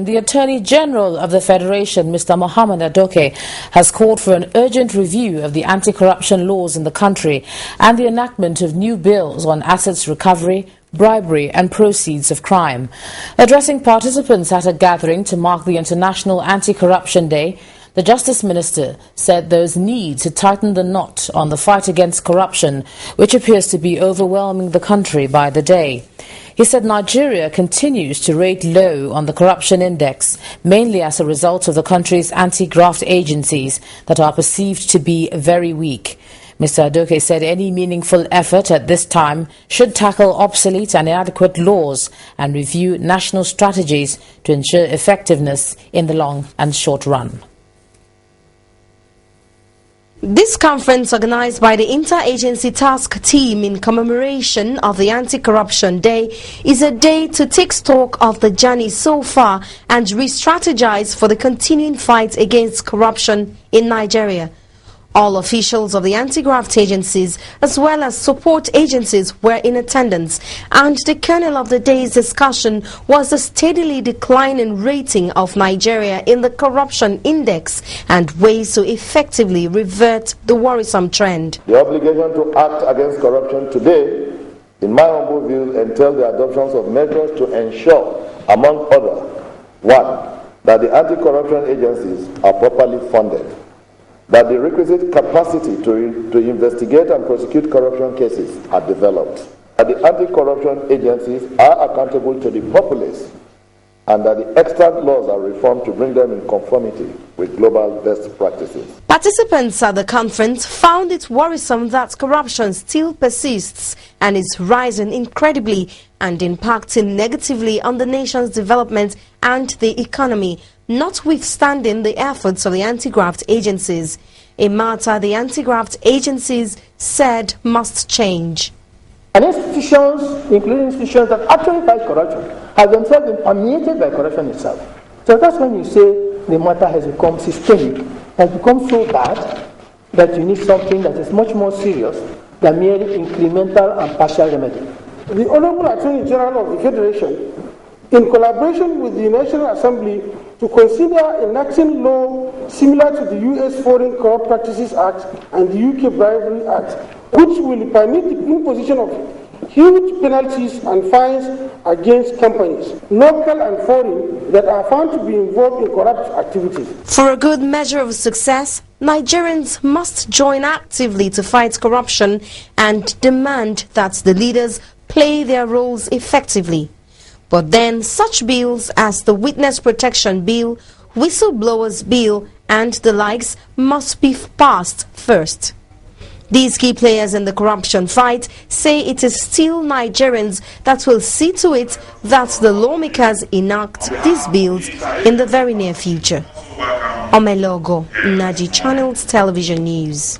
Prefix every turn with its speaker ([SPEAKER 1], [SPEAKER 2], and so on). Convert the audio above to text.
[SPEAKER 1] Nation, the Attorney General of the Federation, Mr. Mohammed Adoke, has called for an urgent review of the anti-corruption laws in the country and the enactment of new bills on assets recovery, bribery and proceeds of crime. Addressing participants at a gathering to mark the International Anti-Corruption Day, the Justice Minister said there is need to tighten the knot on the fight against corruption, which appears to be overwhelming the country by the day. He said Nigeria continues to rate low on the corruption index, mainly as a result of the country's anti-graft agencies that are perceived to be very weak. Mr. Adoke said any meaningful effort at this time should tackle obsolete and inadequate laws and review national strategies to ensure effectiveness in the long and short run.
[SPEAKER 2] This conference, organized by the Interagency Task Team in commemoration of the Anti-Corruption Day, is a day to take stock of the journey so far and re-strategize for the continuing fight against corruption in Nigeria. All officials of the anti-graft agencies as well as support agencies were in attendance, and the kernel of the day's discussion was the steadily declining rating of Nigeria in the corruption index and ways to effectively revert the worrisome trend.
[SPEAKER 3] The obligation to act against corruption today, in my humble view, entails the adoption of measures to ensure, among others, one, that the anti-corruption agencies are properly funded, that the requisite capacity to investigate and prosecute corruption cases are developed, that the anti-corruption agencies are accountable to the populace, and that the extant laws are reformed to bring them in conformity with global best practices.
[SPEAKER 2] Participants at the conference found it worrisome that corruption still persists and is rising incredibly and impacting negatively on the nation's development and the economy, notwithstanding the efforts of the anti-graft agencies, a matter the anti-graft agencies said must change.
[SPEAKER 4] And institutions, including institutions that actually fight corruption, have themselves been permeated by corruption itself. So that's when you say the matter has become systemic, has become so bad that you need something that is much more serious than merely incremental and partial remedy. The Honorable Attorney General of the Federation, in collaboration with the National Assembly, to consider enacting law similar to the U.S. Foreign Corrupt Practices Act and the U.K. Bribery Act, which will permit the imposition of huge penalties and fines against companies, local and foreign, that are found to be involved in corrupt activities.
[SPEAKER 2] For a good measure of success, Nigerians must join actively to fight corruption and demand that the leaders play their roles effectively. But then such bills as the Witness Protection Bill, Whistleblowers Bill and the likes must be passed first. These key players in the corruption fight say it is still Nigerians that will see to it that the lawmakers enact these bills in the very near future. Omelogo, Naji Channels Television News.